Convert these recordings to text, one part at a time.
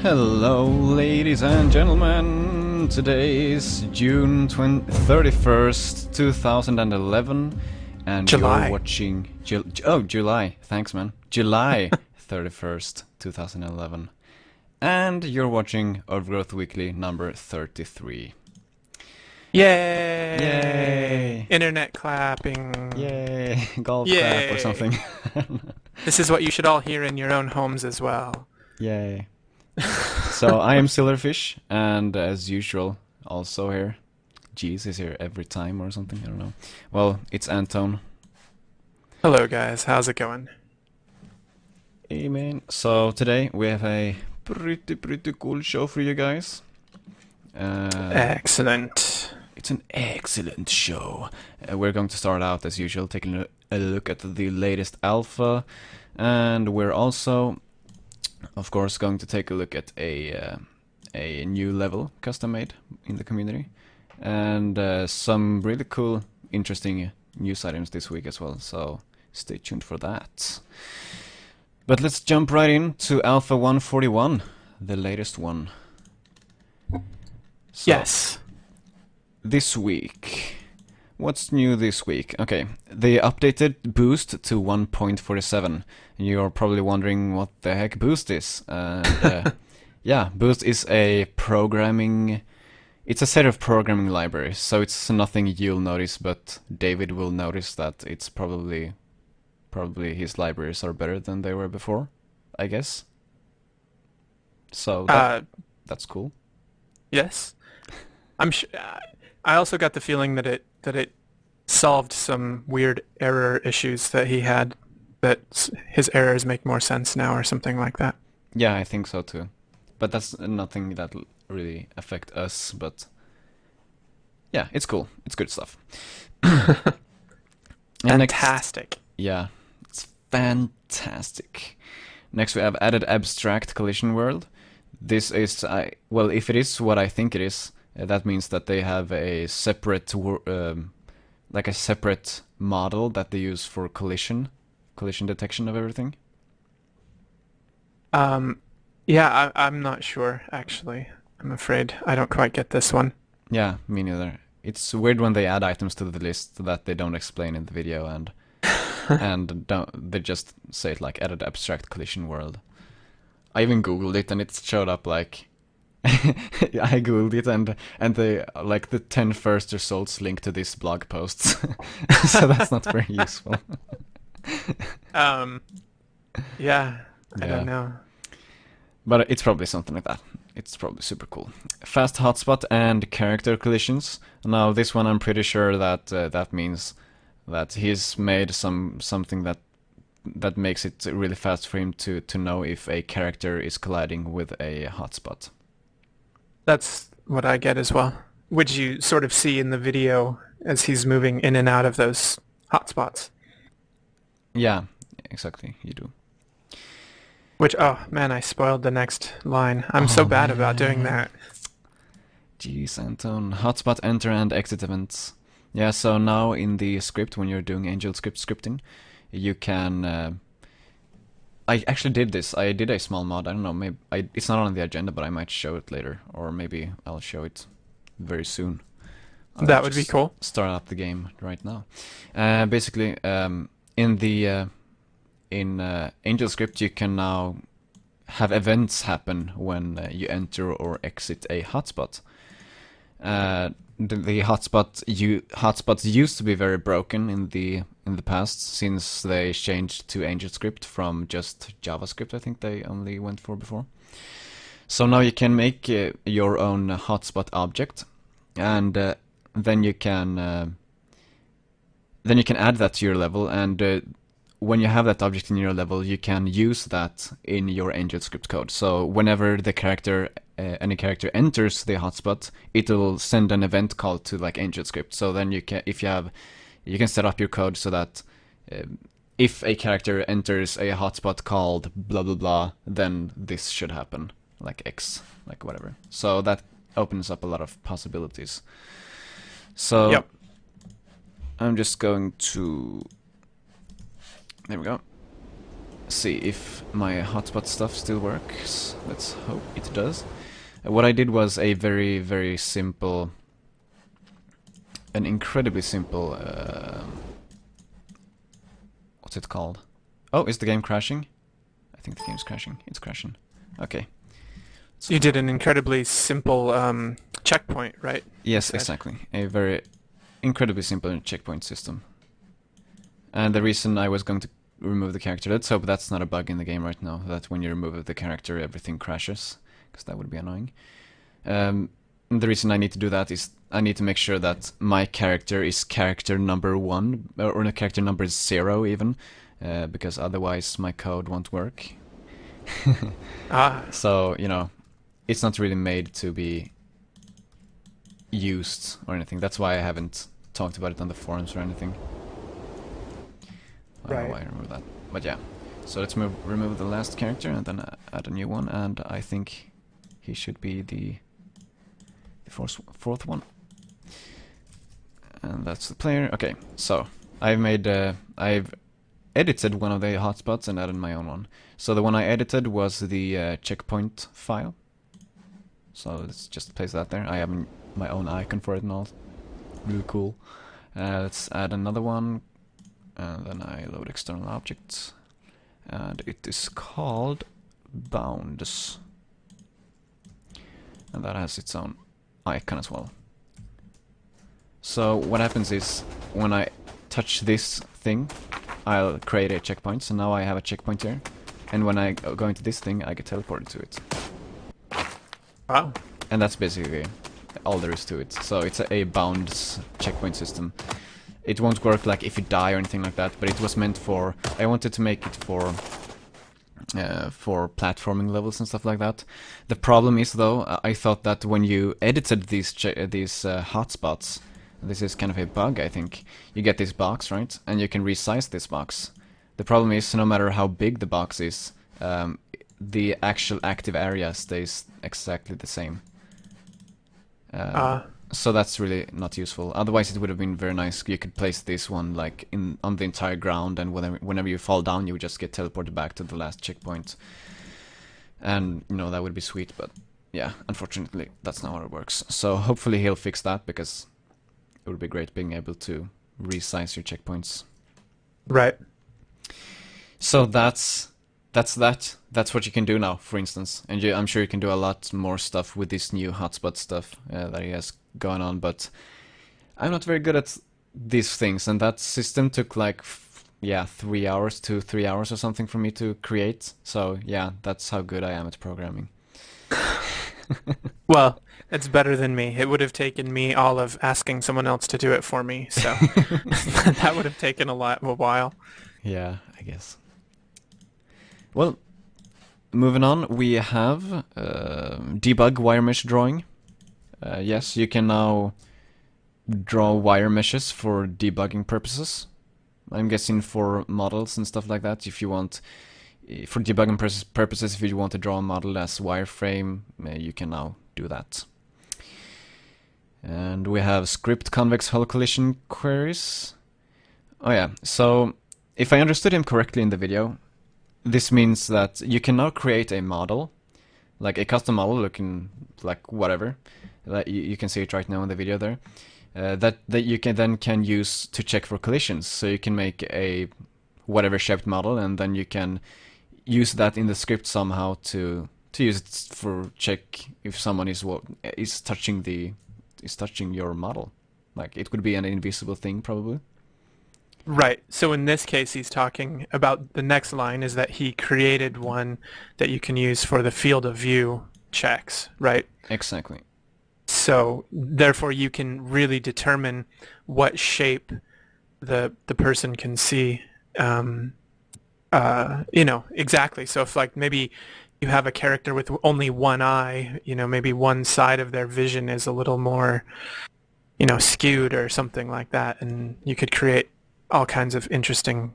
Hello, ladies and gentlemen. Today is June 31st, 2011, and July. you're watching... July. Thanks, man. July 31st, 2011. And you're watching Overgrowth Weekly number 33. Yay! Yay! Internet clapping. Yay! Golf Yay! clap or something. This is what you should all hear in your own homes as well. Yay. So I am Silverfish, and as usual, also here. Jeez is here every time or something, I don't know. Well, it's Anton. Hello guys, how's it going? Hey man. So today we have a pretty cool show for you guys. Excellent. It's an excellent show. We're going to start out as usual, taking a look at the latest alpha, and we're also, of course, going to take a look at a new level custom made in the community, and some really cool, interesting news items this week as well. So stay tuned for that. But let's jump right into Alpha 141, the latest one. So, Yes. this week. What's new this week? Okay, they updated Boost to 1.47. You're probably wondering what the heck Boost is. And yeah, Boost is a programming... It's a set of programming libraries, so it's nothing you'll notice, but David will notice that it's probably his libraries are better than they were before, I guess. So that's cool. Yes. I'm sure. I also got the feeling that it solved some weird error issues that he had. That his errors make more sense now, or something like that. Yeah, I think so too. But that's nothing that'll really affect us, but yeah, it's cool. It's good stuff. Fantastic. Yeah, it's fantastic. Next we have added abstract collision world. This is, well, if it is what I think it is, that means that they have a separate, like a separate model that they use for collision detection of everything. Yeah, I'm not sure actually. I'm afraid I don't quite get this one. Yeah, me neither. It's weird when they add items to the list that they don't explain in the video, and they just say it like added abstract collision world. I even googled it and it showed up like I googled it and they like the 10 first results link to this blog posts. So that's not very useful. Yeah, I don't know. But it's probably something like that. It's probably super cool. Fast hotspot and character collisions. Now this one I'm pretty sure that that means that he's made something that makes it really fast for him to know if a character is colliding with a hotspot. That's what I get as well. Which you sort of see in the video as he's moving in and out of those hotspots. Yeah, exactly, you do. Which, oh man, I spoiled the next line. I'm so bad about doing that. Jeez, Anton. Hotspot enter and exit events. Yeah, so now in the script, when you're doing Angel script scripting, you can... I actually did this. I did a small mod. I don't know, maybe it's not on the agenda, but I might show it later. Or maybe I'll show it very soon. That would be cool. Start up the game right now. Basically, in Angel script, you can now have events happen when you enter or exit a hotspot. The hotspots used to be very broken in the past, since they changed to AngelScript from just JavaScript. I think they only went for before. So now you can make your own hotspot object, and then you can add that to your level, and when you have that object in your level, you can use that in your AngelScript code. So whenever the character, any character enters the hotspot, it will send an event call to like AngelScript. So then you can, you can set up your code so that if a character enters a hotspot called blah blah blah, then this should happen, like X, like whatever. So that opens up a lot of possibilities. So yep. I'm just going to... There we go. see if my hotspot stuff still works. Let's hope it does. What I did was a very, very simple, an incredibly simple, what's it called? Oh, is the game crashing? I think the game's crashing. It's crashing. Okay. You did an incredibly simple checkpoint, right? Yes, exactly. A very incredibly simple checkpoint system. And the reason I was going to remove the character, let's hope that's not a bug in the game right now, that when you remove the character everything crashes, because that would be annoying. The reason I need to do that is I need to make sure that my character is character number 1, or no, character number 0 even, because otherwise my code won't work. So, you know, it's not really made to be used or anything. That's why I haven't talked about it on the forums or anything. I don't know why I removed that. But yeah. So let's remove the last character and then add a new one, and I think he should be the fourth one. And that's the player. Okay, so I've edited one of the hotspots and added my own one. So the one I edited was the checkpoint file. So let's just place that there. I have my own icon for it and all. Really cool. Let's add another one, and then I load external objects, and it is called bounds, and that has its own icon as well. So what happens is when I touch this thing, I'll create a checkpoint. So now I have a checkpoint here, and when I go into this thing, I get teleported to it. Wow. And that's basically all there is to it. So it's a bounds checkpoint system. It won't work like if you die or anything like that, but it was meant for... I wanted to make it for platforming levels and stuff like that. The problem is, though, I thought that when you edited these hotspots, this is kind of a bug, I think. You get this box, right? And you can resize this box. The problem is, no matter how big the box is, the actual active area stays exactly the same. So that's really not useful. Otherwise, it would have been very nice. You could place this one like on the entire ground, and whenever you fall down, you would just get teleported back to the last checkpoint. And you know that would be sweet. But yeah, unfortunately, that's not how it works. So hopefully he'll fix that, because it would be great being able to resize your checkpoints. Right. So that's that. That's what you can do now, for instance. And I'm sure you can do a lot more stuff with this new hotspot stuff that he has going on. But I'm not very good at these things, and that system took like 3 hours to 3 hours or something for me to create. So yeah, that's how good I am at programming. Well, it's better than me. It would have taken me all of asking someone else to do it for me, so that would have taken a while. Yeah, I guess. Well, moving on, we have debug wire mesh drawing. Yes, you can now draw wire meshes for debugging purposes. I'm guessing for models and stuff like that. If you want, for debugging purposes, if you want to draw a model as wireframe, you can now do that. And we have script convex hull collision queries. Oh yeah, so if I understood him correctly in the video, this means that you can now create a model, like a custom model looking like whatever. Like you can see it right now in the video there. That you can use to check for collisions. So you can make a whatever shaped model, and then you can use that in the script somehow to use it for check if someone is touching your model. Like it could be an invisible thing probably. Right. So in this case, he's talking about the next line is that he created one that you can use for the field of view checks, right? Exactly. So therefore, you can really determine what shape the person can see. Exactly. So if like maybe you have a character with only one eye, maybe one side of their vision is a little more, skewed or something like that, and you could create all kinds of interesting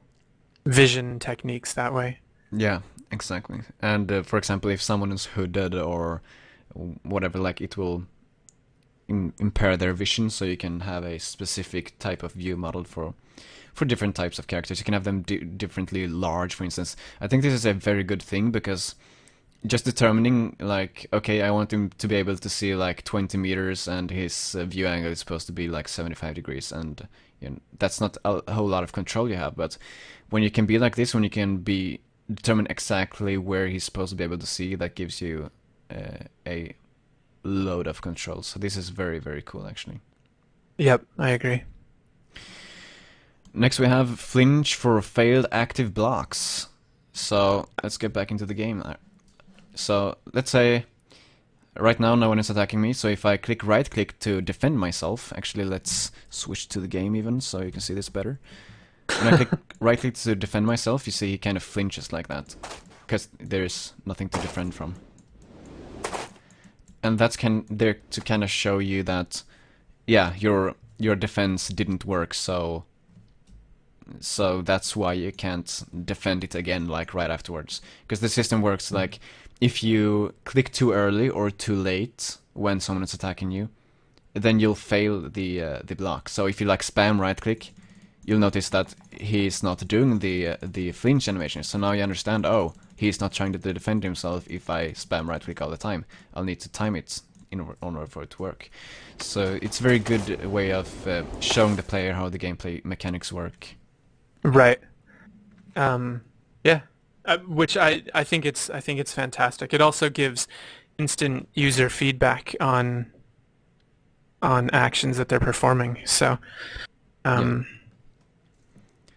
vision techniques that way. Yeah, exactly. And for example, if someone is hooded or whatever, like it will impair their vision, so you can have a specific type of view model for for different types of characters. You can have them differently large, for instance. I think this is a very good thing because just determining like, okay, I want him to be able to see like 20 meters and his view angle is supposed to be like 75 degrees, and that's not a whole lot of control you have. But when you can be like this, when you can be determine exactly where he's supposed to be able to see, that gives you a load of control. So this is very, very cool actually. Yep, I agree. Next we have flinch for failed active blocks. So let's get back into the game. So let's say right now no one is attacking me, so if I click right click to defend myself, actually let's switch to the game even so you can see this better. When I click right click to defend myself, you see he kind of flinches like that, because there's nothing to defend from. And that's there to kind of show you that, yeah, your defense didn't work, so that's why you can't defend it again like right afterwards. Because the system works like, if you click too early or too late when someone is attacking you, then you'll fail the block. So if you like spam right click, you'll notice that he's not doing the flinch animation. So now you understand, oh, he's not trying to defend himself if I spam right click all the time. I'll need to time it in order for it to work. So it's a very good way of showing the player how the gameplay mechanics work. Right. Yeah. Which I think it's fantastic. It also gives instant user feedback on actions that they're performing. So,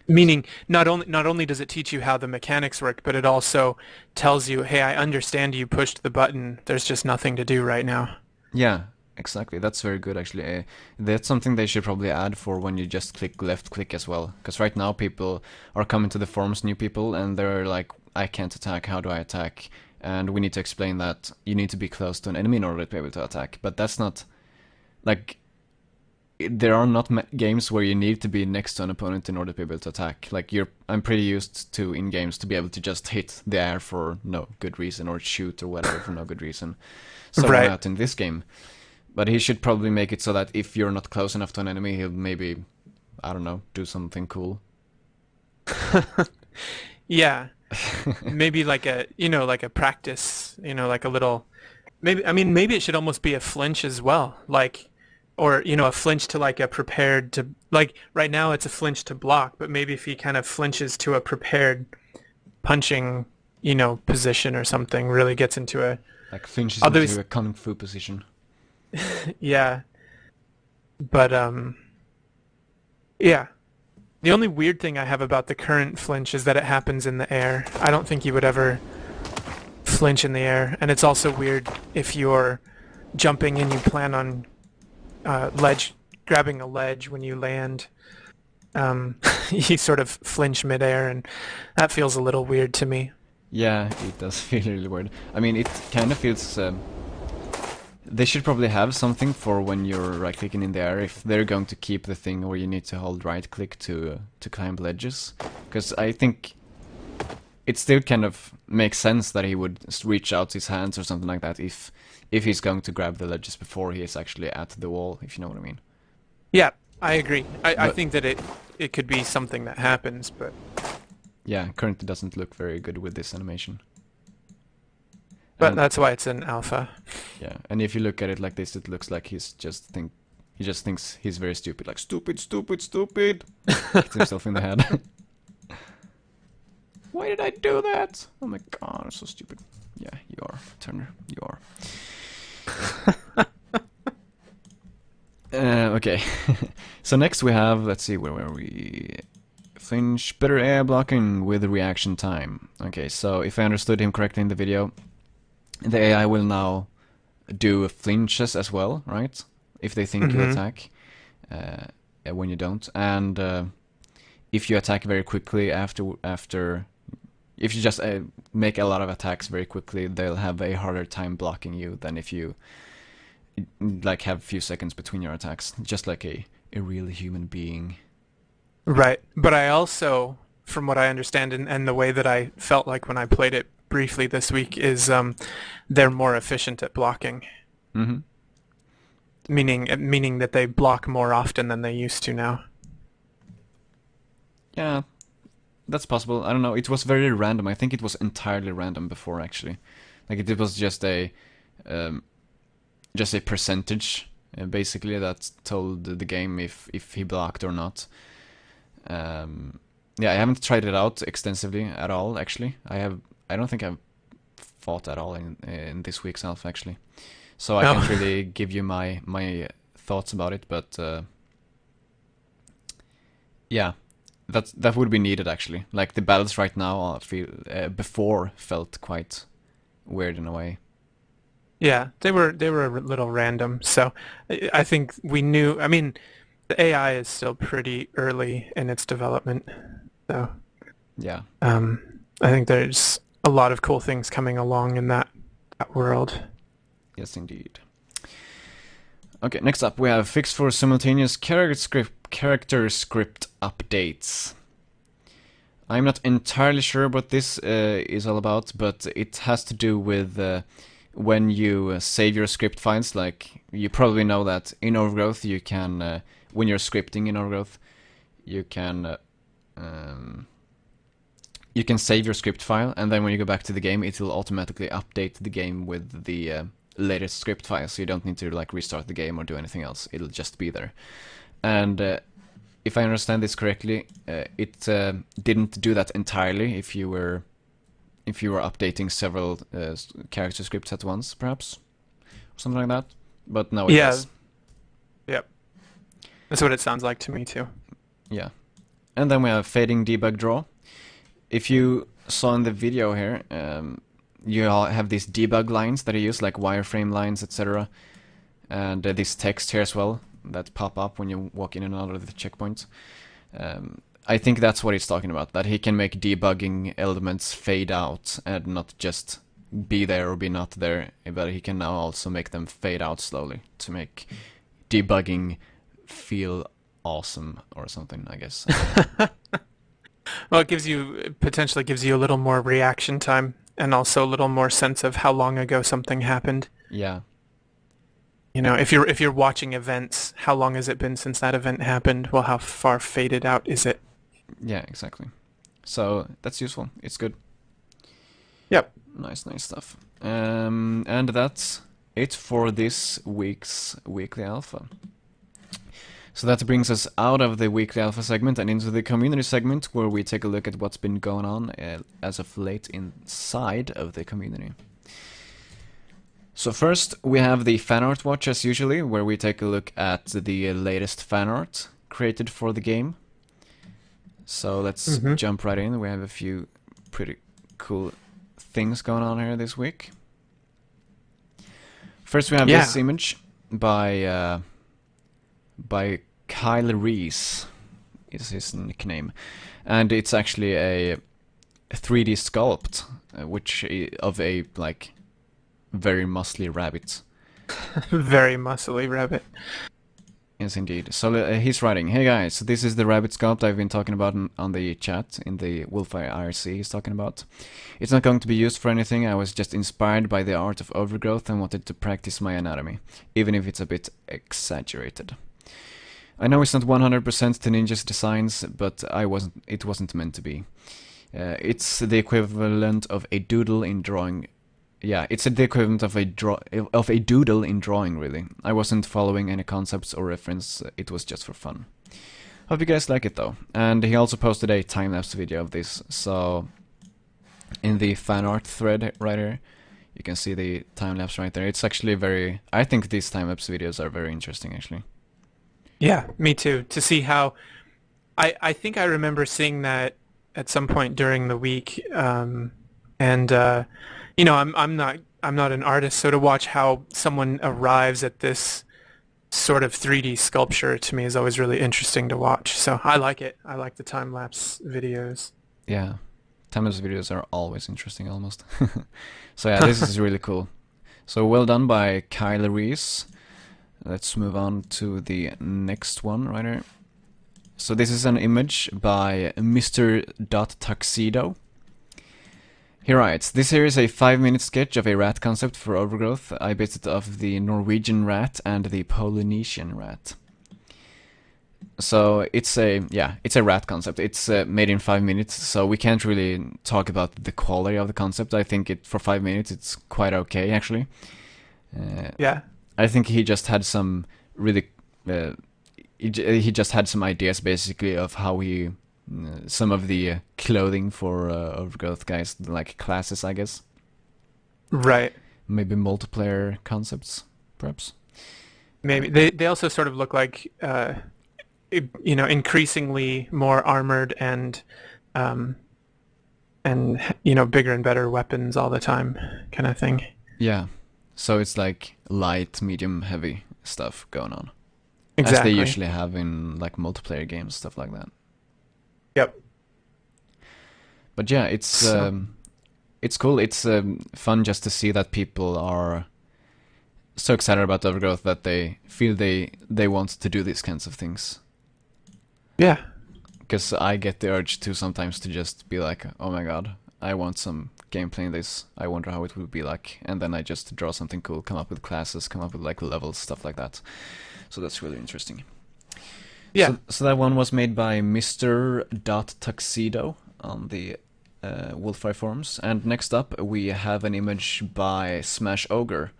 meaning not only does it teach you how the mechanics work, but it also tells you, hey, I understand you pushed the button. There's just nothing to do right now. Yeah, exactly. That's very good actually. That's something they should probably add for when you just click left click as well. Because right now people are coming to the forums, new people, and they're like, I can't attack, how do I attack? And we need to explain that you need to be close to an enemy in order to be able to attack. But that's not, like, there are not games where you need to be next to an opponent in order to be able to attack. Like, I'm pretty used to in games to be able to just hit the air for no good reason, or shoot or whatever for no good reason. So why not in this game? But he should probably make it so that if you're not close enough to an enemy, he'll maybe, I don't know, do something cool. Yeah. Maybe like a practice, like a little, maybe it should almost be a flinch as well, like, or, a flinch to like a prepared to, like, right now it's a flinch to block, but maybe if he kind of flinches to a prepared punching, position or something, really gets into a, like flinches into a kung fu position. Yeah. But, yeah. The only weird thing I have about the current flinch is that it happens in the air. I don't think you would ever flinch in the air. And it's also weird if you're jumping and you plan on grabbing a ledge when you land. You sort of flinch midair, and that feels a little weird to me. Yeah, it does feel really weird. I mean, it kind of feels... they should probably have something for when you're right-clicking in the air, if they're going to keep the thing where you need to hold right-click to climb ledges. Because I think it still kind of makes sense that he would reach out his hands or something like that if he's going to grab the ledges before he is actually at the wall, if you know what I mean. Yeah, I agree. I think that it could be something that happens, but... Yeah, currently doesn't look very good with this animation. But that's why it's an alpha. Yeah, and if you look at it like this, it looks like he just thinks he's very stupid, like stupid, stupid, stupid. Hits himself in the head. Why did I do that? Oh my god, I'm so stupid. Yeah, you are, Turner. You are. Okay. So next we have, let's see, where were we? Flinch, better air blocking with reaction time. Okay, so if I understood him correctly in the video, the AI will now do flinches as well, right? If they think you attack, when you don't. And if you attack very quickly after if you just make a lot of attacks very quickly, they'll have a harder time blocking you than if you like have a few seconds between your attacks, just like a real human being. Right, but I also, from what I understand and the way that I felt like when I played it briefly this week, is they're more efficient at blocking. Mm-hmm. Meaning that they block more often than they used to now. Yeah, that's possible. I don't know. It was very random. I think it was entirely random before, actually. Like it was um, just a percentage, basically, that told the game if he blocked or not. Yeah, I haven't tried it out extensively at all, actually. I don't think I've fought at all in this week's alpha, actually. So I can't Oh, really give you my thoughts about it, but yeah, that would be needed, actually. Like the battles right now feel before felt quite weird in a way. yeah, they were a little random. So I think we knew. I mean, the AI is still pretty early in its development. So Yeah. I think there's a lot of cool things coming along in that world. Yes, indeed. Okay, next up we have fix for simultaneous character script updates. I'm not entirely sure what this is all about, but it has to do with when you save your script files. Like, you probably know that in Overgrowth you can, when you're scripting in Overgrowth, you can save your script file, and then when you go back to the game, it will automatically update the game with the latest script file, so you don't need to like restart the game or do anything else. It'll just be there. And if I understand this correctly, it didn't do that entirely if you were updating several character scripts at once, perhaps, or something like that. But no, it Yeah, does. yep. That's what it sounds like to me too. Yeah. And then we have fading debug draw. If you saw in the video here, you all have these debug lines that you use, like wireframe lines, etc. And this text here as well that pop up when you walk in and out of the checkpoint. I think that's what he's talking about, that he can make debugging elements fade out and not just be there or be not there, but he can now also make them fade out slowly to make debugging feel awesome or something, I guess. Well, it potentially gives you a little more reaction time and also a little more sense of how long ago something happened. Yeah, You know, if you're watching events, how long has it been since that event happened? Well, how far faded out is it? yeah, exactly. So that's useful. It's good. Yep. Nice, nice stuff. And that's it for this week's Weekly Alpha. So that brings us out of the Weekly Alpha segment and into the community segment, where we take a look at what's been going on as of late inside of the community. So first, we have the fan art watch as usually, where we take a look at the latest fan art created for the game. So let's jump right in. We have a few pretty cool things going on here this week. First, we have this image by Kyle Reese, is his nickname, and it's actually a 3D sculpt, of a like very muscly rabbit. Very muscly rabbit. Yes, indeed. So he's writing, "Hey guys, this is the rabbit sculpt I've been talking about on the chat, in the Wolfire IRC he's talking about. It's not going to be used for anything, I was just inspired by the art of Overgrowth and wanted to practice my anatomy, even if it's a bit exaggerated. I know it's not 100% to Ninja's designs, but it wasn't meant to be. It's the equivalent of a doodle in drawing. Yeah, it's the equivalent of a doodle in drawing, really. I wasn't following any concepts or reference, it was just for fun. Hope you guys like it though." And he also posted a time-lapse video of this, so in the fan art thread right here, you can see the time-lapse right there. It's actually I think these time-lapse videos are very interesting, actually. Yeah, me too. To see how, I think I remember seeing that at some point during the week, and you know, I'm not an artist, so to watch how someone arrives at this sort of 3D sculpture to me is always really interesting to watch. So I like it. I like the time lapse videos. Yeah, time-lapse videos are always interesting, almost. So yeah, this is really cool. So well done by Kyle Reese. Let's move on to the next one right here. So this is an image by Mr. Dot Tuxedo. He writes, "This here is a 5-minute sketch of a rat concept for Overgrowth. I based it off the Norwegian rat and the Polynesian rat." So it's a rat concept. It's made in 5 minutes, so we can't really talk about the quality of the concept. I think it for 5 minutes it's quite okay actually. Uh, Yeah. I think he just had some really uh, he just had some ideas basically of how he some of the clothing for Overgrowth guys like classes, I guess. Right. Maybe multiplayer concepts, perhaps. Maybe they also sort of look like increasingly more armored um, and bigger and better weapons all the time, kind of thing. Yeah. So it's like light, medium, heavy stuff going on, as they Exactly. usually have in like multiplayer games, stuff like that. Yep. But yeah, So it's cool. It's fun just to see that people are so excited about Overgrowth that they feel they want to do these kinds of things. yeah, Because I get the urge to sometimes to just be like, oh my god, I want some gameplay in this. I wonder how it would be like, and then I just draw something cool, come up with classes, come up with like levels, stuff like that. So that's really interesting. yeah. So that one was made by Mr. Dot Tuxedo on the Wolfire forums. And next up we have an image by Smash Ogre.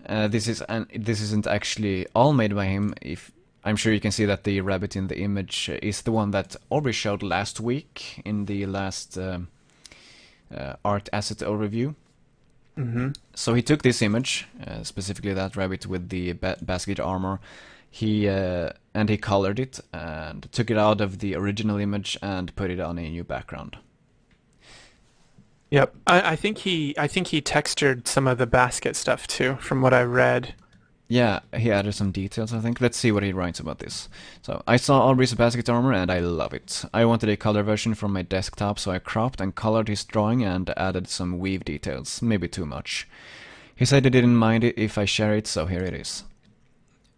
This isn't actually all made by him. If I'm sure you can see that the rabbit in the image is the one that Aubrey showed last week in the last art asset overview. So he took this image, specifically that rabbit with the basket armor. He colored it and took it out of the original image and put it on a new background. Yep. I think he textured some of the basket stuff too, from what I read. Yeah, he added some details, I think. Let's see what he writes about this. So, I saw Aubrey's basket armor and I love it. I wanted a color version from my desktop, so I cropped and colored his drawing and added some weave details, maybe too much. He said he didn't mind it if I share it, so here it is.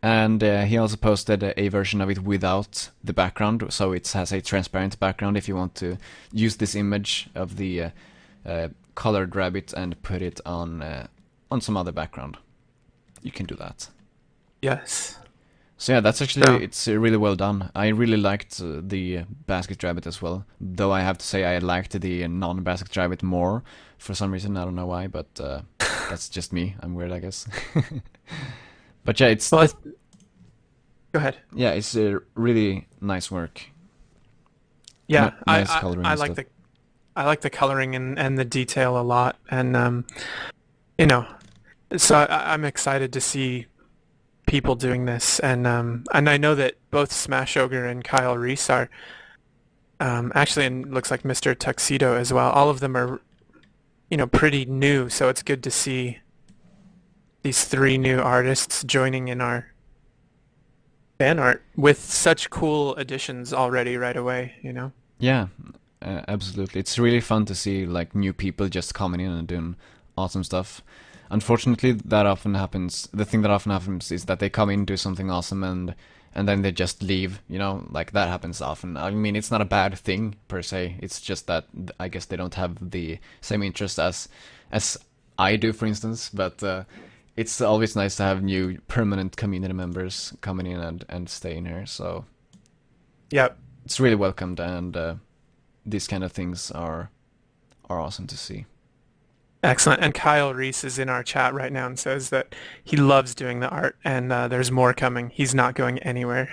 And he also posted a version of it without the background, so it has a transparent background if you want to use this image of the colored rabbit and put it on some other background. You can do that. Yes. So yeah, that's So actually it's really well done. I really liked the basket rabbit as well. Though I have to say I liked the non-basket rabbit more for some reason. I don't know why, but that's just me. I'm weird, I guess. But yeah, well, go ahead. it's really nice work. Yeah, Nice coloring I and like stuff. the coloring and the detail a lot, and you know, so I'm excited to see people doing this, and I know that both Smash Ogre and Kyle Reese are actually, and looks like Mr. Tuxedo as well. All of them are pretty new, so it's good to see these three new artists joining in our fan art with such cool additions already right away. Yeah, absolutely. It's really fun to see like new people just coming in and doing awesome stuff. Unfortunately, that often happens. The thing that often happens is that they come in, do something awesome, and then they just leave. Like that happens often. I mean, it's not a bad thing per se. It's just that I guess they don't have the same interest as I do, for instance. But it's always nice to have new permanent community members coming in and staying here. So Yep. it's really welcomed, and these kind of things are awesome to see. Excellent. And Kyle Reese is in our chat right now and says that he loves doing the art and there's more coming. He's not going anywhere.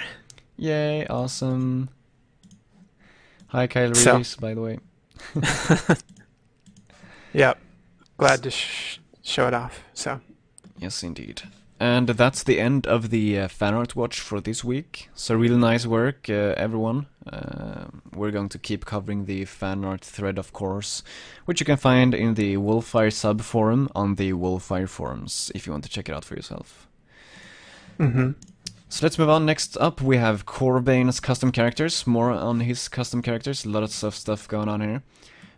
Yay, awesome. Hi, Kyle So, Reese, by the way. yeah, glad to show it off. So, Yes, indeed. And that's the end of the fan art watch for this week. So really nice work, everyone. We're going to keep covering the fan art thread, of course, which you can find in the Wolfire sub forum on the Wolfire forums, if you want to check it out for yourself. So let's move on. Next up, we have Corbane's custom characters. More on his custom characters. Lots of stuff going on here.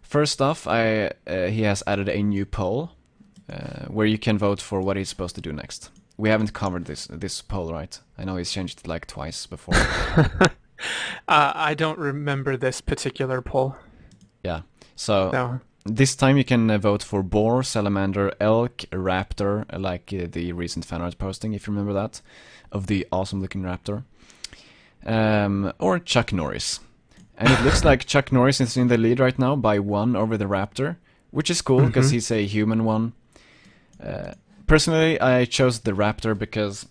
First off, he has added a new poll where you can vote for what he's supposed to do next. We haven't covered this poll, right? I know he's changed it like twice before. I don't remember this particular poll. Yeah. So No. this time you can vote for boar, salamander, elk, raptor, like the recent fan art posting, if you remember that, of the awesome looking raptor. or Chuck Norris. And it looks like Chuck Norris is in the lead right now by 1 over the Raptor, which is cool because he's a human one. Personally, I chose the Raptor because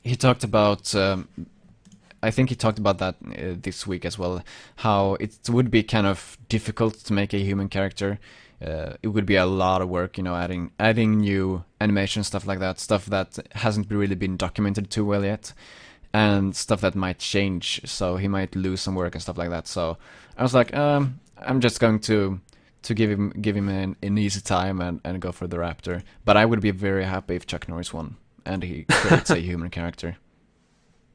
he talked about, I think he talked about that this week as well, how it would be kind of difficult to make a human character. It would be a lot of work, you know, adding new animation, stuff like that, stuff that hasn't really been documented too well yet, and stuff that might change, so he might lose some work and stuff like that. So I was like, I'm just going to give him an easy time and go for the Raptor. But I would be very happy if Chuck Norris won and he creates a human character.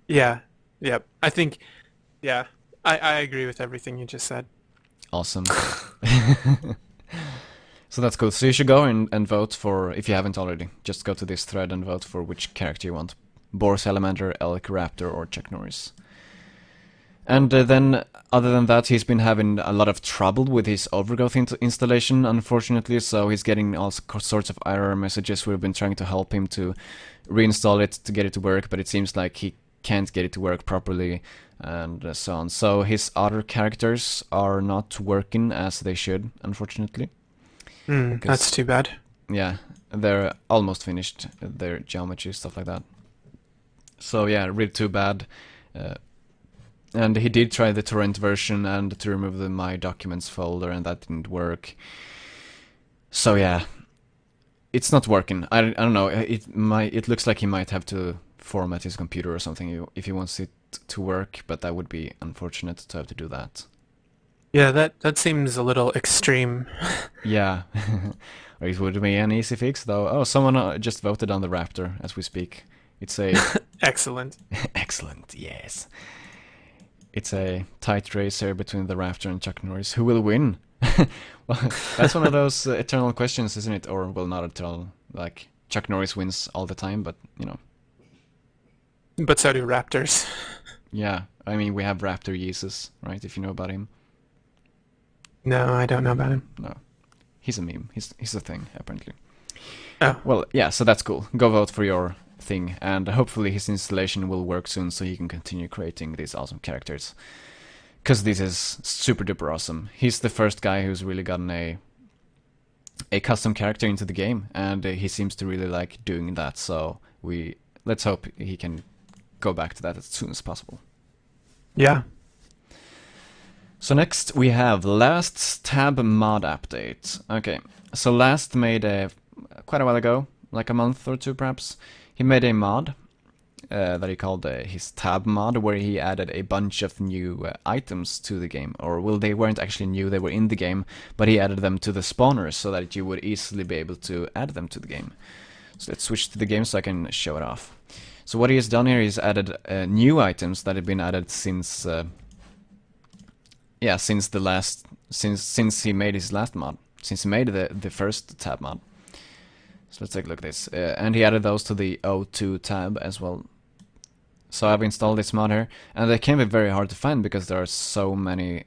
Yeah. Yep. I think. Yeah. I agree with everything you just said. Awesome. So that's cool. So you should go and vote for, if you haven't already, just go to this thread and vote for which character you want. Boar Salamander, Elk Raptor, or Chuck Norris. And then, other than that, he's been having a lot of trouble with his Overgrowth installation, unfortunately, so he's getting all sorts of error messages. We've been trying to help him to reinstall it to get it to work, but it seems like he can't get it to work properly, and so on. So his other characters are not working as they should, unfortunately. That's too bad. Yeah, they're almost finished, their geometry, stuff like that. So yeah, really too bad. And he did try the torrent version and to remove the My Documents folder, and that didn't work. So yeah, it's not working. I don't know. It looks like he might have to format his computer or something if he wants it to work, but that would be unfortunate to have to do that. Yeah, that seems a little extreme. Yeah, or it would be an easy fix though. Oh, someone just voted on the Raptor as we speak. It's a Excellent. excellent, yes. It's a tight race here between the Raptor and Chuck Norris. Who will win? Well, that's one of those eternal questions, isn't it? Or, well, not eternal. Like, Chuck Norris wins all the time, but, you know. But so do Raptors. Yeah, I mean, we have Raptor Jesus, right? If you know about him. No, I don't know about him. No. He's a meme. He's a thing, apparently. Oh. Well, yeah, so that's cool. Go vote for your thing, and hopefully his installation will work soon so he can continue creating these awesome characters. Because this is super duper awesome. He's the first guy who's really gotten a custom character into the game, and he seems to really like doing that, so let's hope he can go back to that as soon as possible. Yeah. So next we have Last Tab mod update. Okay, so Last made quite a while ago, like a month or two perhaps, he made a mod that he called his tab mod, where he added a bunch of new items to the game. Or, well, they weren't actually new, they were in the game, but he added them to the spawners so that you would easily be able to add them to the game. So let's switch to the game so I can show it off. So what he has done here is added new items that have been added since since he made his last mod, since he made the first tab mod. So let's take a look at this. And he added those to the O2 tab as well. So I've installed this mod here, and they can be very hard to find because there are so many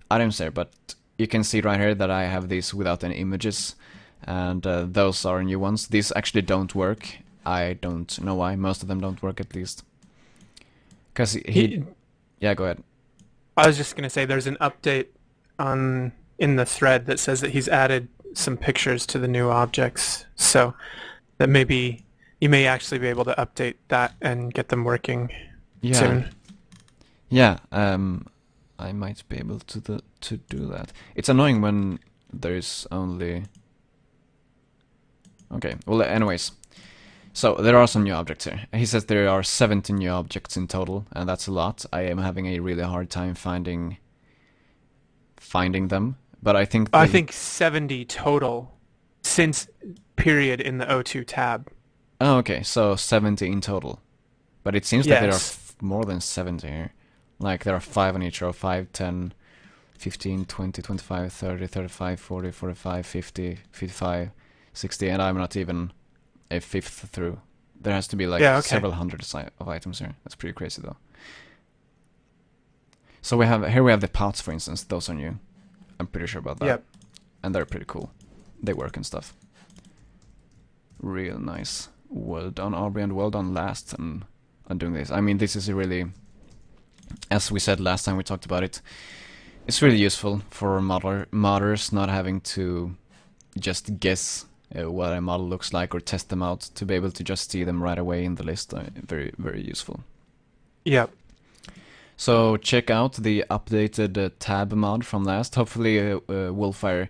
items there, but you can see right here that I have these without any images, and those are new ones. These actually don't work. I don't know why. Most of them don't work, at least. Because yeah, go ahead. I was just going to say there's an update in the thread that says that he's added some pictures to the new objects, so that maybe you may actually be able to update that and get them working soon. Yeah, I might be able to do that. It's annoying when there's only... Okay, well, anyways. So, there are some new objects here. He says there are 70 new objects in total, and that's a lot. I am having a really hard time finding them, but I think... I think 70 total since period in the O2 tab. Oh, okay, so 70 in total. But it seems like there are more than 70 here. Like, there are 5 on each row. 5, 10, 15, 20, 25, 30, 35, 40, 45, 50, 55, 60, and I'm not even a fifth through. There has to be like several hundreds of items here. That's pretty crazy, though. So we have the pots, for instance. Those are new. I'm pretty sure about that. Yep. And they're pretty cool. They work and stuff. Real nice. Well done, Aubrey, and well done, Last, and on doing this. I mean, this is a really, as we said last time we talked about it, it's really useful for modders not having to just guess what a model looks like or test them out, to be able to just see them right away in the list. Very, very useful. Yep. So check out the updated tab mod from last. Hopefully Wolfire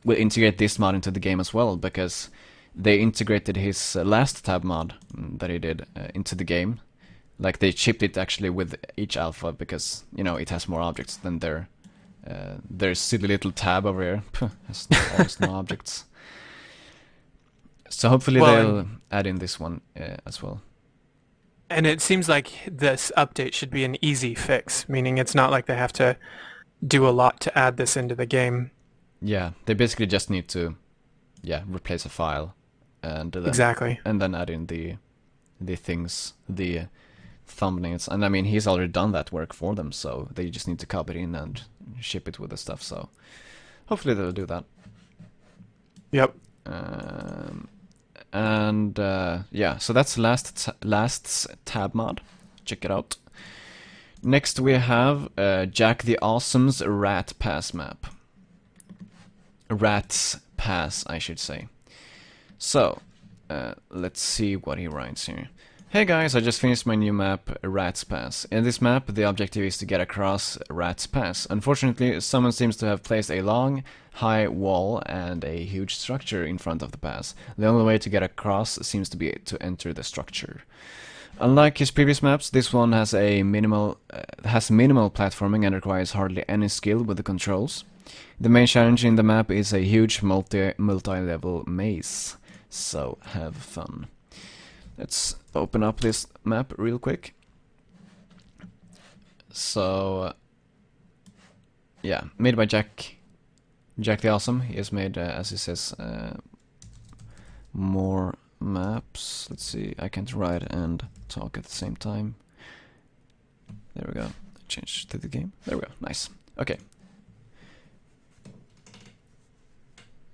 will integrate this mod into the game as well, because they integrated his last tab mod that he did into the game. Like, they chipped it actually with each alpha, because, you know, it has more objects than their silly little tab over here. Has almost no objects. So hopefully they'll add in this one as well. And it seems like this update should be an easy fix, meaning it's not like they have to do a lot to add this into the game. Yeah, they basically just need to, replace a file, and then, Exactly. and then add in the things, the thumbnails. And I mean, he's already done that work for them, so they just need to copy it in and ship it with the stuff. So hopefully they'll do that. Yep. And so that's last's tab mod. Check it out. Next we have Jack the Awesome's Rat Pass map. Rat's Pass, I should say. So let's see what he writes here. Hey guys, I just finished my new map, Rat's Pass. In this map, the objective is to get across Rat's Pass. Unfortunately, someone seems to have placed a long, high wall and a huge structure in front of the pass. The only way to get across seems to be to enter the structure. Unlike his previous maps, this one has minimal platforming and requires hardly any skill with the controls. The main challenge in the map is a huge multi-level maze. So have fun. Let's open up this map real quick. So, made by Jack the Awesome. He has made, as he says, more maps. Let's see, I can't write and talk at the same time. There we go. Change to the game. There we go. Nice. Okay.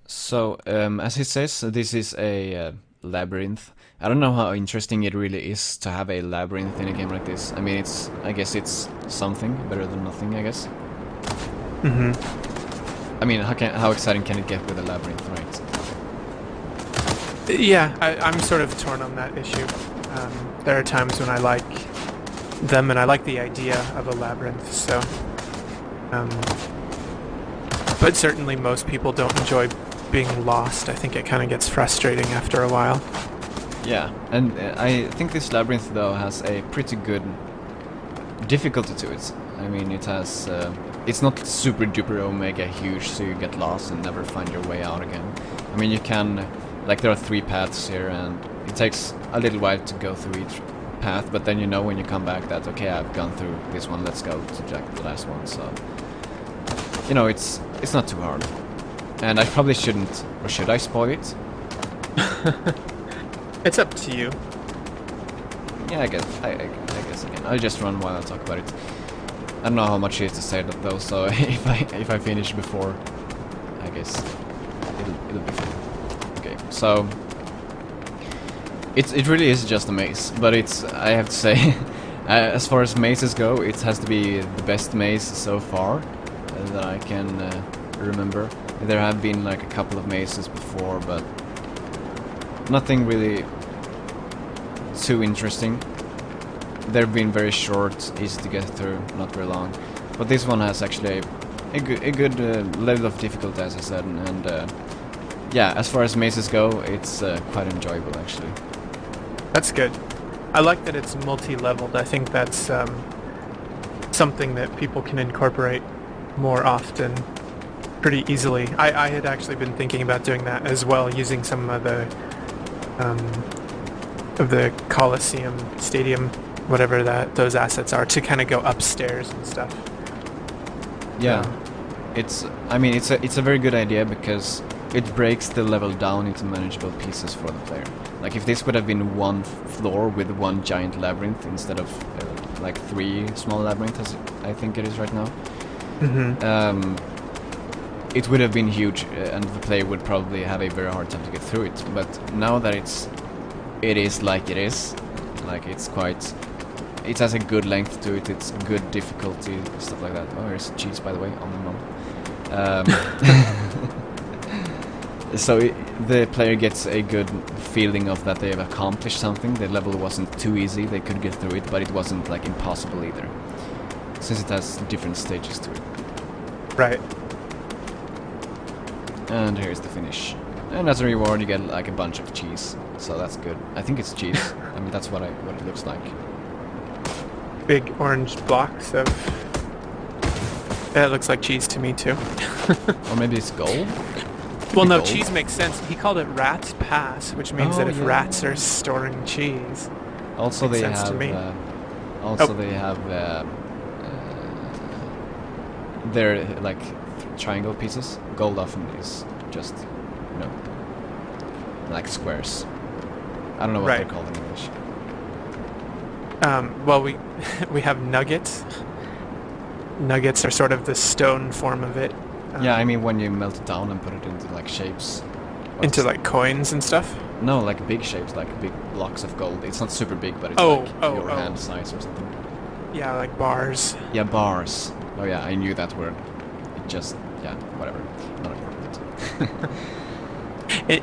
So, as he says, this is a labyrinth. I don't know how interesting it really is to have a labyrinth in a game like this. I mean, I guess it's something better than nothing, I guess. I mean, how exciting can it get with a labyrinth, right? Yeah, I'm sort of torn on that issue. There are times when I like them and I like the idea of a labyrinth, so... but certainly most people don't enjoy being lost. I think it kind of gets frustrating after a while. Yeah, and I think this labyrinth though has a pretty good difficulty to it. I mean, it has it's not super duper omega huge, so you get lost and never find your way out again. I mean, you can, like, there are 3 paths here, and it takes a little while to go through each path, but then you know when you come back that, okay, I've gone through this one, let's go to the last one. So, you know, it's not too hard. And I probably shouldn't, or should I spoil it? It's up to you. Yeah, I guess I can. I'll just run while I talk about it. I don't know how much he has to say though, so if I finish before, I guess it'll be fine. Okay, so it really is just a maze, but I have to say, as far as mazes go, it has to be the best maze so far that I can remember. There have been like a couple of mazes before, but nothing really too interesting. They've been very short, easy to get through, not very long. But this one has actually a good level of difficulty, as I said, and yeah, as far as mazes go, it's quite enjoyable actually. That's good. I like that it's multi-leveled. I think that's something that people can incorporate more often, pretty easily. I had actually been thinking about doing that as well, using some of the Coliseum Stadium, whatever those assets are, to kind of go upstairs and stuff. Yeah, I mean, it's a very good idea because it breaks the level down into manageable pieces for the player. Like, if this would have been one floor with one giant labyrinth instead of like 3 small labyrinths, as I think it is right now, it would have been huge, and the player would probably have a very hard time to get through it. But now that it is like it is, Like it's quite, it has a good length to it. It's good difficulty, stuff like that. Oh, here's cheese, by the way. So the player gets a good feeling of that they have accomplished something. The level wasn't too easy, they could get through it, but it wasn't like impossible either, since it has different stages to it. Right. And here's the finish. And as a reward you get like a bunch of cheese, so that's good. I think it's cheese. I mean, that's what it looks like. Big orange blocks of... It looks like cheese to me too. Or maybe it's gold? Well, no, Gold? cheese makes sense. He called it Rat's Pass, which means that if yeah. rats are storing cheese... Also Makes they sense to have me. they have they're like triangle pieces. Gold often is just, you know, like squares. I don't know what Right. they're called in English. Well, we have nuggets. Nuggets are sort of the stone form of it. Yeah, I mean when you melt it down and put it into like shapes. Into like coins and stuff? No, like big shapes, like big blocks of gold. It's not super big, but it's Oh, like oh, your oh. hand size or something. Yeah, like bars. Yeah, bars. Oh yeah, I knew that word. It just, yeah, whatever. Not important.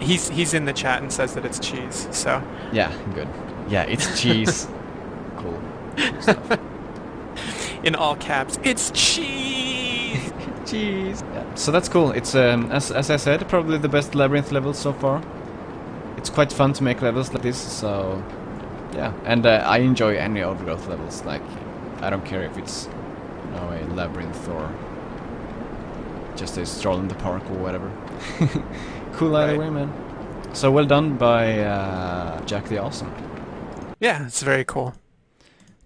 He's in the chat and says that it's cheese, so... Yeah, good. Yeah, it's cheese. Cool. Cool stuff. In all caps, it's cheese! Cheese. Yeah, so that's cool. It's as I said, probably the best labyrinth level so far. It's quite fun to make levels like this, so yeah. And I enjoy any Overgrowth levels. Like, I don't care if it's, you know, a labyrinth or just a stroll in the park or whatever. Cool either way, man. So well done by Jack the Awesome. Yeah, it's very cool.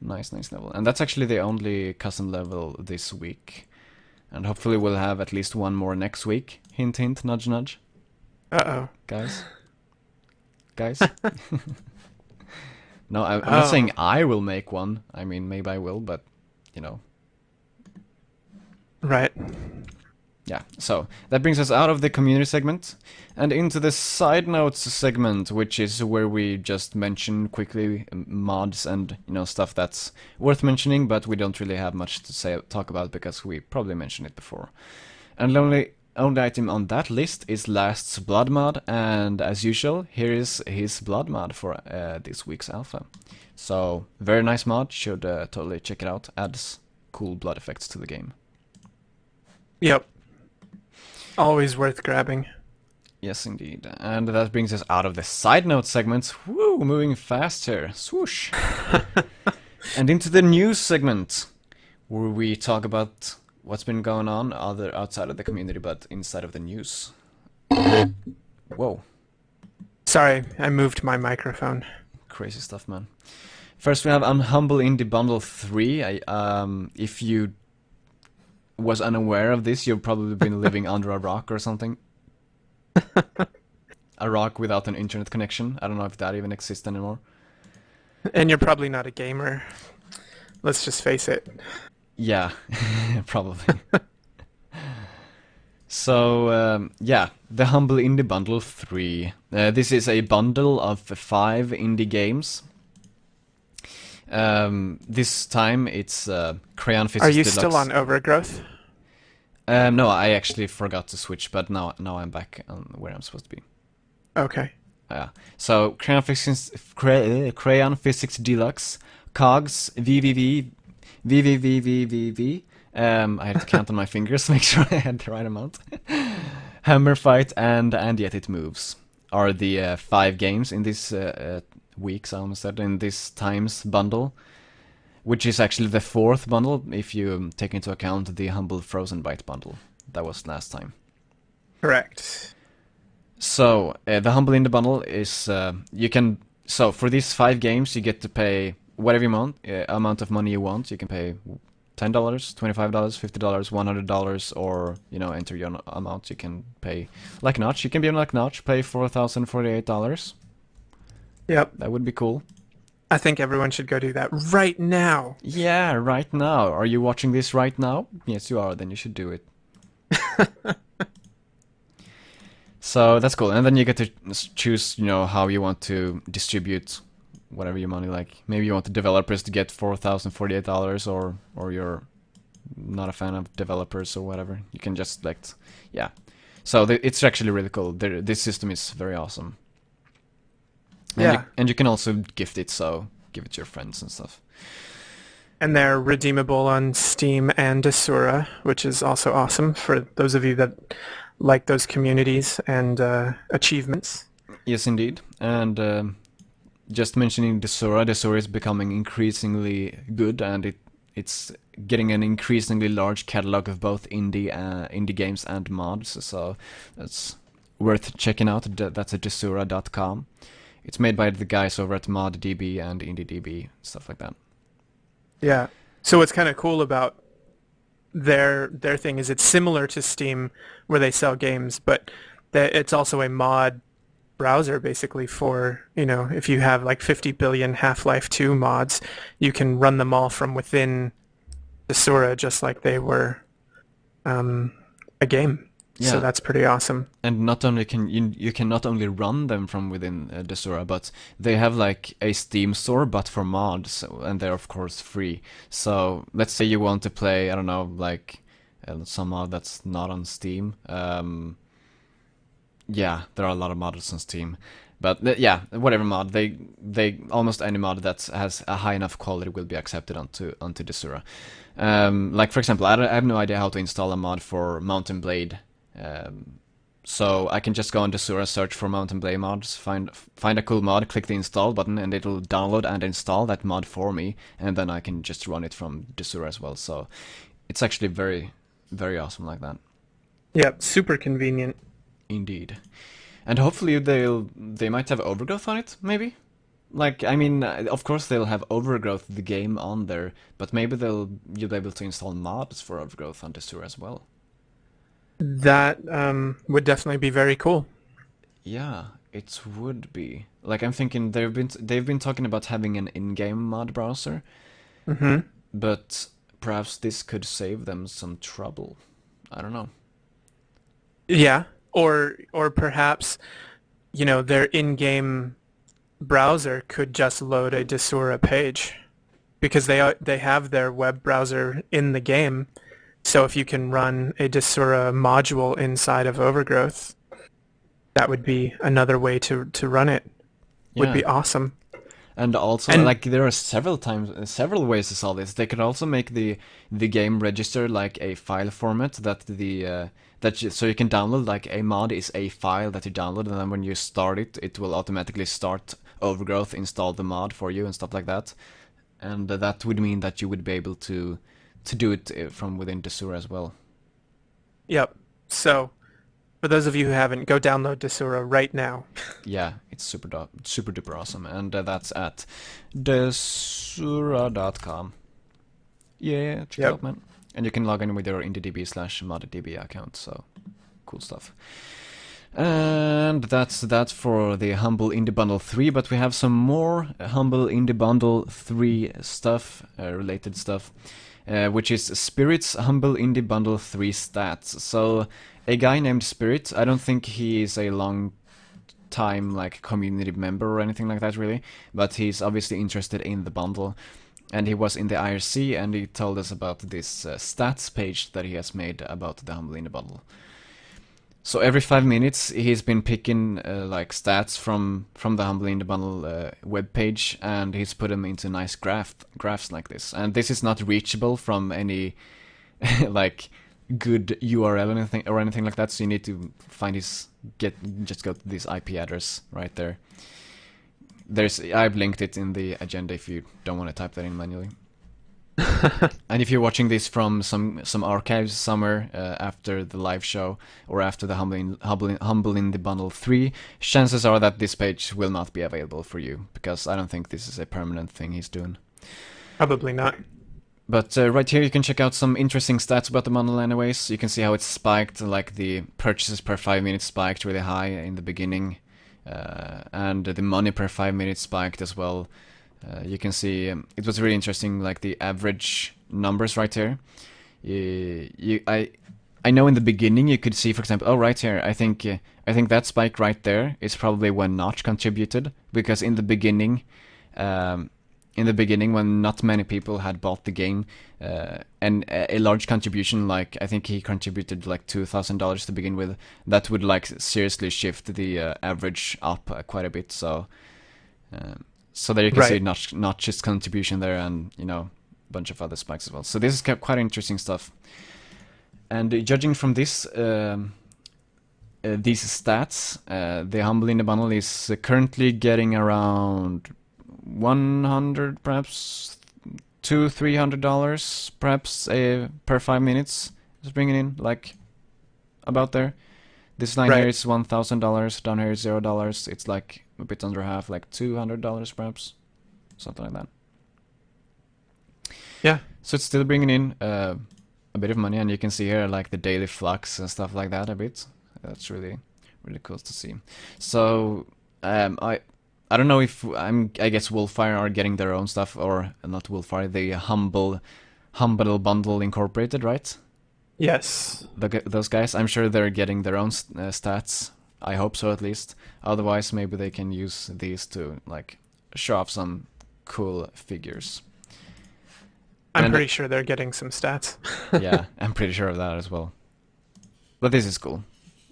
Nice level. And that's actually the only custom level this week. And hopefully we'll have at least one more next week. Hint, hint, nudge, nudge. Uh-oh. Guys? No, I'm not saying I will make one. I mean, maybe I will, but, you know. Right. Yeah, so that brings us out of the community segment and into the side notes segment, which is where we just mention quickly mods and, you know, stuff that's worth mentioning, but we don't really have much to talk about because we probably mentioned it before. And the only item on that list is Last's Blood mod, and as usual, here is his Blood mod for this week's alpha. So, very nice mod, should totally check it out, adds cool blood effects to the game. Yep. Always worth grabbing. Yes, indeed. And that brings us out of the side note segment. Woo, moving fast here. Swoosh. And into the news segment, where we talk about what's been going on outside of the community, but inside of the news. Whoa. Sorry, I moved my microphone. Crazy stuff, man. First, we have Humble Indie Bundle 3. If you was unaware of this, you've probably been living under a rock or something. A rock without an internet connection. I don't know if that even exists anymore. And you're probably not a gamer. Let's just face it. Yeah, probably. So, yeah, the Humble Indie Bundle 3. This is a bundle of 5 indie games. This time it's Crayon Physics Are you Deluxe. still on Overgrowth? No, I actually forgot to switch, but now I'm back on where I'm supposed to be. Okay. So Crayon Physics Deluxe, Cogs, VVVVVV. I had to count on my fingers to make sure I had the right amount. Hammer Fight and Yet It Moves are the 5 games in this week's, I almost said, in this time's bundle, which is actually the 4th bundle if you take into account the Humble Frozen Bite bundle. That was last time. Correct. So, the Humble Indie Bundle is, you can, so for these 5 games you get to pay whatever amount of money you want. You can pay $10, $25, $50, $100, or, you know, enter your amount. You can pay like Notch. You can be like Notch, pay $4,048. Yep. That would be cool. I think everyone should go do that right now. Yeah, right now. Are you watching this right now? Yes, you are. Then you should do it. So that's cool. And then you get to choose, you know, how you want to distribute whatever your money like. Maybe you want the developers to get $4,048, or you're not a fan of developers or whatever. You can just select, yeah. So it's actually really cool. This system is very awesome. Yeah. And you can also gift it, so give it to your friends and stuff. And they're redeemable on Steam and Desura, which is also awesome for those of you that like those communities and achievements. Yes, indeed. And just mentioning Desura is becoming increasingly good, and it's getting an increasingly large catalog of both indie games and mods. So that's worth checking out. That's at desura.com. It's made by the guys over at ModDB and IndieDB, stuff like that. Yeah. So what's kind of cool about their thing is it's similar to Steam where they sell games, but it's also a mod browser basically for, if you have like 50 billion Half-Life 2 mods, you can run them all from within Desura just like they were a game. Yeah. So that's pretty awesome. And not only can you can not only run them from within Desura, but they have like a Steam store, but for mods, and they're of course free. So let's say you want to play, I don't know, like some mod that's not on Steam. Yeah, there are a lot of mods on Steam, but yeah, whatever mod, they almost any mod that has a high enough quality will be accepted onto Desura. Like for example, I have no idea how to install a mod for Mountain Blade. So I can just go on Desura, search for Mountain Blade mods, find a cool mod, click the install button, and it'll download and install that mod for me, and then I can just run it from Desura as well. So it's actually very, very awesome like that. Yep, super convenient. Indeed. And hopefully they might have Overgrowth on it, maybe? Like, I mean, of course they'll have Overgrowth, the game, on there, but maybe you'll be able to install mods for Overgrowth on Desura as well. That would definitely be very cool. Yeah, it would be. Like, I'm thinking they've been talking about having an in-game mod browser, but perhaps this could save them some trouble. I don't know. Yeah, or perhaps, their in-game browser could just load a Desura page because they have their web browser in the game. So if you can run a Desura module inside of Overgrowth, that would be another way to run it. Would be awesome. And also, like, there are several ways to solve this. They could also make the game register like a file format so you can download, like, a mod is a file that you download, and then when you start it, it will automatically start Overgrowth, install the mod for you and stuff like that. And that would mean that you would be able to do it from within Desura as well. Yep. So, for those of you who haven't, go download Desura right now. Yeah, it's super duper awesome, and that's at desura.com. Yeah, check it out, man. And you can log in with your IndieDB/ModDB account, so cool stuff. And that's that for the Humble Indie Bundle 3, but we have some more Humble Indie Bundle 3 stuff, related stuff, which is Spirit's Humble Indie Bundle 3 stats. So a guy named Spirit, I don't think he is a long time like community member or anything like that really, but he's obviously interested in the bundle. And he was in the IRC, and he told us about this stats page that he has made about the Humble Indie Bundle. So every 5 minutes, he's been picking like stats from the Humble Indie Bundle web page, and he's put them into nice graphs like this. And this is not reachable from any like good URL or anything like that. So you need to find just go to this IP address right there. I've linked it in the agenda if you don't want to type that in manually. And if you're watching this from some archives somewhere after the live show or after the Humble Indie Bundle 3, chances are that this page will not be available for you, because I don't think this is a permanent thing he's doing. Probably not. But right here you can check out some interesting stats about the bundle anyways. You can see how it's spiked, like the purchases per 5 minutes spiked really high in the beginning. And the money per 5 minutes spiked as well. You can see it was really interesting, like the average numbers right here. I know in the beginning you could see, for example, right here, I think that spike right there is probably when Notch contributed, because in the beginning in the beginning when not many people had bought the game, and a large contribution, like I think he contributed like $2,000 to begin with, that would like seriously shift the average up quite a bit. So there you can see Right. Notch's contribution there, and a bunch of other spikes as well. So this is quite interesting stuff. And judging from this, these stats, the Humble in the Bundle is currently getting around 100, perhaps $200-300, perhaps per 5 minutes. Just bringing in like about there. This line here Right. is $1,000. Down here is $0. It's like a bit under half, like $200 perhaps, something like that. Yeah. So it's still bringing in a bit of money, and you can see here like the daily flux and stuff like that a bit. That's really cool to see. So I don't know if I guess Wolfire are getting their own stuff, or not Wolfire, the Humble Bundle Incorporated, right? Yes. Those guys, I'm sure they're getting their own stats. I hope so, at least. Otherwise, maybe they can use these to like show off some cool figures. I'm And pretty sure they're getting some stats. yeah, I'm pretty sure of that as well. But this is cool.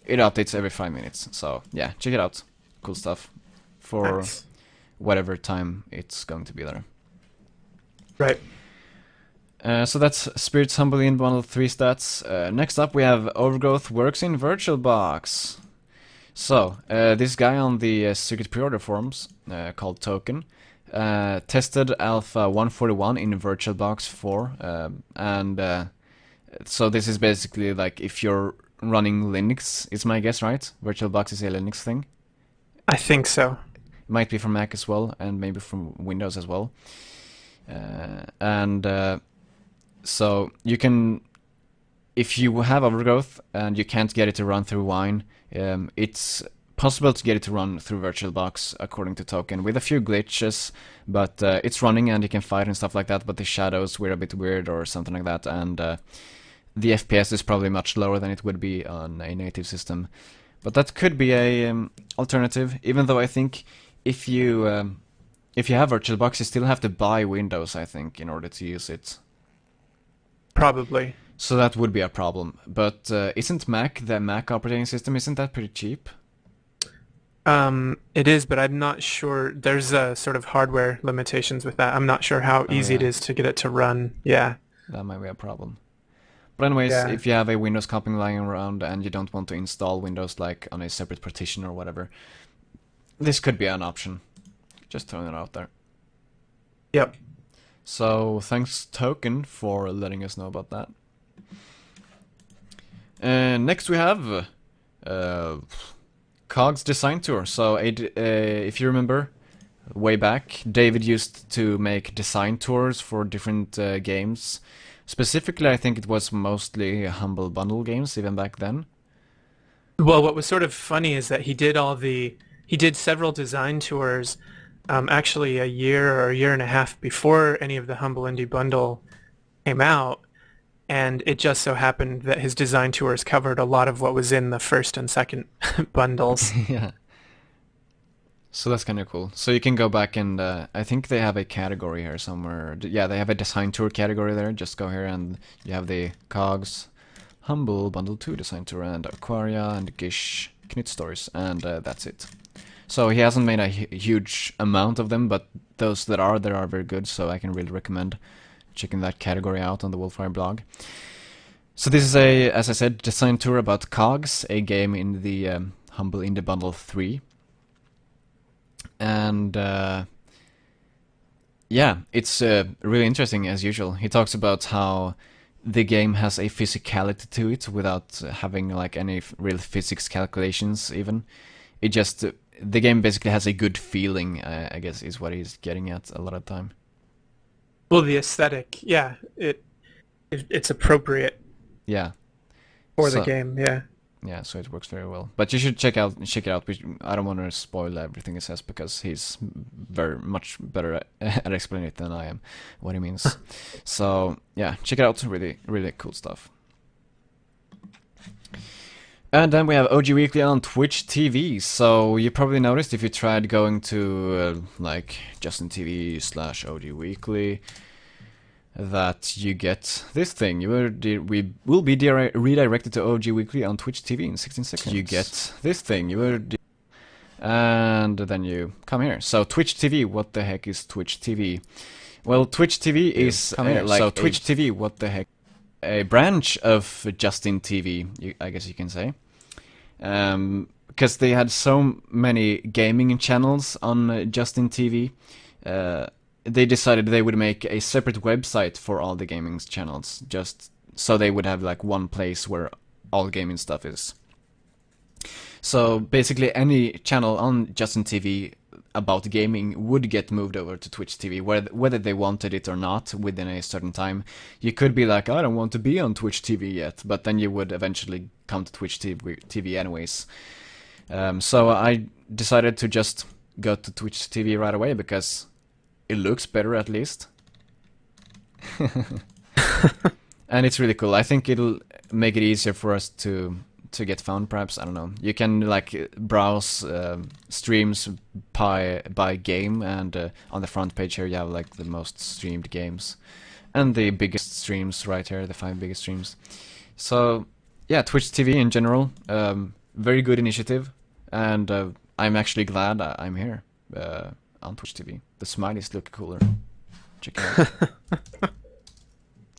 It updates every 5 minutes, so yeah, check it out. Cool stuff for Nice. whatever time it's going to be there. Right. So that's Spirit's Humble in Bundle 3 stats. Next up we have Overgrowth works in Virtualbox. So, this guy on the Circuit Pre-Order forums, called Token, tested Alpha 141 in Virtualbox 4, and so this is basically like if you're running Linux, it's my guess, right? Virtualbox is a Linux thing. I think so. It might be from Mac as well, and maybe from Windows as well. And so you can, if you have Overgrowth and you can't get it to run through Wine, it's possible to get it to run through Virtualbox according to Token with a few glitches, but it's running and you can fight and stuff like that, but the shadows were a bit weird or something like that, and the FPS is probably much lower than it would be on a native system. But that could be a alternative, even though I think if you have Virtualbox, you still have to buy Windows, I think, in order to use it. Probably. So that would be a problem. But isn't the Mac operating system, isn't that pretty cheap? It is, but I'm not sure. There's sort of hardware limitations with that. I'm not sure how Oh easy it yeah, is to get it to run. Yeah. that might be a problem. But anyways, Yeah. if you have a Windows copy lying around and you don't want to install Windows like on a separate partition or whatever, this could be an option. Just throwing it out there. Yep. So thanks Token for letting us know about that. Next we have Cogs Design Tour. So if you remember, way back, David used to make design tours for different games. Specifically, I think it was mostly Humble Bundle games, even back then. Well, what was sort of funny is that he did several design tours, actually a year or a year and a half before any of the Humble Indie Bundle came out, and it just so happened that his design tours covered a lot of what was in the first and second bundles. Yeah. So that's kind of cool. So you can go back and I think they have a category here somewhere. Yeah, they have a design tour category there. Just go here and you have the Cogs, Humble Bundle 2 design tour, and Aquaria and Gish Knit Stories, and that's it. So he hasn't made a huge amount of them, but those that are there are very good. So I can really recommend checking that category out on the Wolfire blog. So this is as I said, design tour about Cogs, a game in the Humble Indie Bundle 3. And yeah, it's really interesting as usual. He talks about how the game has a physicality to it without having like any real physics calculations even. It just, the game basically has a good feeling, I guess is what he's getting at a lot of time. Well, the aesthetic, yeah, it's appropriate Yeah. for the So, game, yeah. yeah, so it works very well. But you should check it out. I don't want to spoil everything he says because he's very much better at explaining it than I am, what he means. So yeah, check it out. Really, really cool stuff. And then we have OG Weekly on Twitch TV. So you probably noticed if you tried going to like Justin TV / OG Weekly that you get this thing. We will be redirected to OG Weekly on Twitch TV in 16 seconds. You get this thing. And then you come here. So Twitch TV, what the heck is Twitch TV? Well, Twitch TV is Twitch TV, what the heck? A branch of Justin TV, I guess you can say. Because they had so many gaming channels on Justin TV, they decided they would make a separate website for all the gaming channels, just so they would have like one place where all gaming stuff is. So basically any channel on Justin TV about gaming would get moved over to Twitch TV, whether they wanted it or not within a certain time. You could be like, I don't want to be on Twitch TV yet, but then you would eventually come to Twitch TV anyways. So I decided to just go to Twitch TV right away because it looks better at least. And it's really cool. I think it'll make it easier for us to get found, perhaps. I don't know. You can like browse streams by game, and on the front page here you have like the most streamed games and the biggest streams right here, the 5 biggest streams. So yeah, Twitch TV in general, very good initiative, and I'm actually glad I'm here on Twitch TV. The smileys look cooler. Check it out.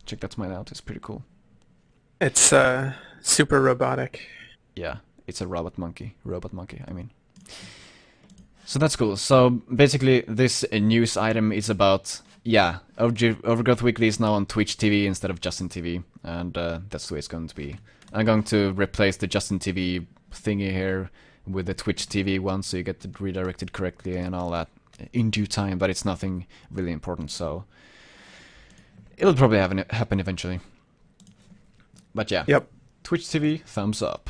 Check that smile out. It's pretty cool. It's super robotic. Yeah, it's a robot monkey, I mean. So that's cool. So basically this news item is about, yeah, Overgrowth Weekly is now on Twitch TV instead of Justin TV, and that's the way it's going to be. I'm going to replace the Justin TV thingy here with the Twitch TV one, so you get it redirected correctly and all that in due time, but it's nothing really important, so it'll probably happen eventually. But yeah. Yep. Twitch TV, thumbs up.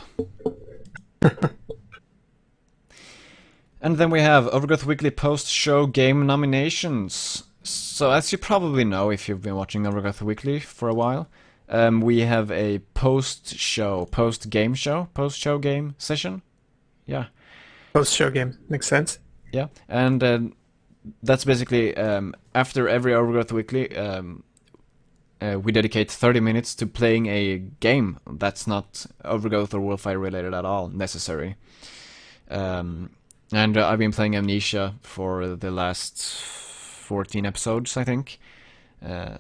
And then we have Overgrowth Weekly post-show game nominations. So as you probably know if you've been watching Overgrowth Weekly for a while, we have a post-show game session. Yeah. Post-show game. Makes sense. Yeah. And that's basically after every Overgrowth Weekly, we dedicate 30 minutes to playing a game that's not Overgrowth or Wolfire related at all, necessary. And I've been playing Amnesia for the last 14 episodes, I think.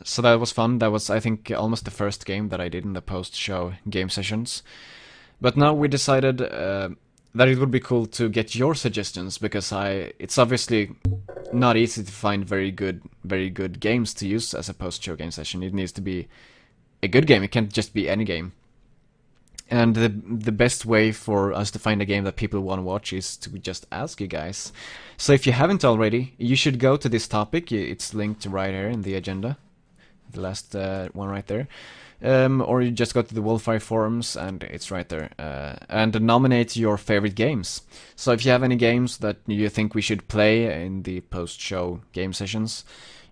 So that was fun. That was, I think, almost the first game that I did in the post-show game sessions. But now we decided that it would be cool to get your suggestions, because it's obviously not easy to find very good games to use as a post-show game session. It needs to be a good game. It can't just be any game. And the best way for us to find a game that people want to watch is to just ask you guys. So if you haven't already, you should go to this topic. It's linked right here in the agenda, the last one right there. Or you just go to the Wolfire forums and it's right there. And nominate your favorite games. So if you have any games that you think we should play in the post-show game sessions,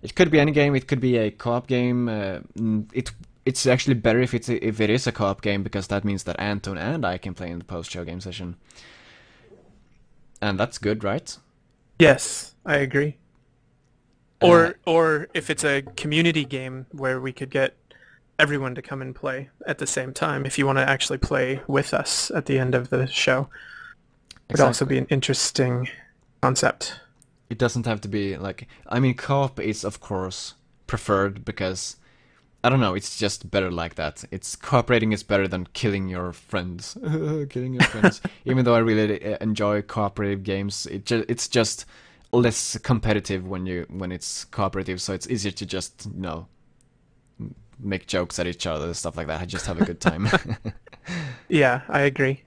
it could be any game. It could be a co-op game. It's actually better if it is a co-op game, because that means that Anton and I can play in the post-show game session. And that's good, right? Yes, I agree. Or if it's a community game where we could get everyone to come and play at the same time, if you want to actually play with us at the end of the show. It would also be an interesting concept. It doesn't have to be like... I mean, co-op is, of course, preferred because... I don't know, it's just better like that. Cooperating is better than killing your friends. Killing your friends. Even though I really enjoy cooperative games, it's just less competitive when it's cooperative, so it's easier to just, make jokes at each other and stuff like that. I just have a good time. Yeah, I agree.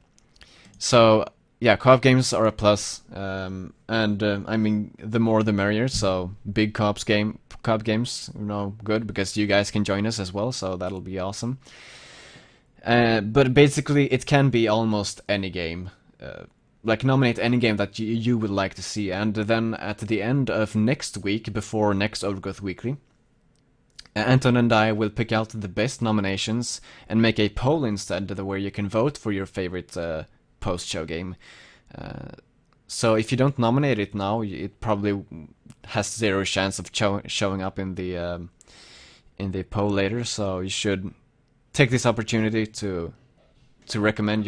So, yeah, co-op games are a plus. And I mean, the more the merrier, so big co-op games, good, because you guys can join us as well, so that'll be awesome. But basically, it can be almost any game. Like, nominate any game that you would like to see, and then at the end of next week, before next Overgrowth Weekly, Anton and I will pick out the best nominations and make a poll instead, where you can vote for your favorite post-show game. So if you don't nominate it now, it probably has zero chance of showing up in the poll later. So you should take this opportunity to recommend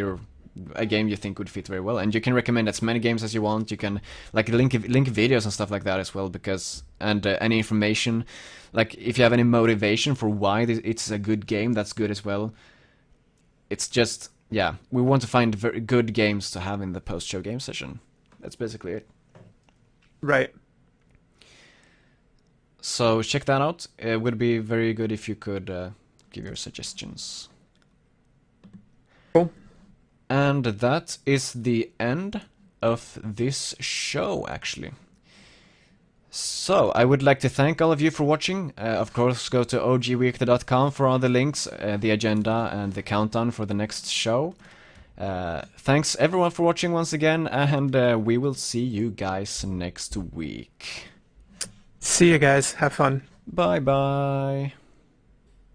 a game you think would fit very well, and you can recommend as many games as you want. You can like link videos and stuff like that as well, because and any information, like if you have any motivation for why it's a good game, that's good as well. It's just, yeah, we want to find very good games to have in the post-show game session. That's basically it. Right. So check that out. It would be very good if you could give your suggestions. Cool. And that is the end of this show, actually. So, I would like to thank all of you for watching. Of course, go to ogweekly.com for all the links, the agenda, and the countdown for the next show. Thanks everyone for watching once again, and we will see you guys next week. See you guys. Have fun. Bye bye.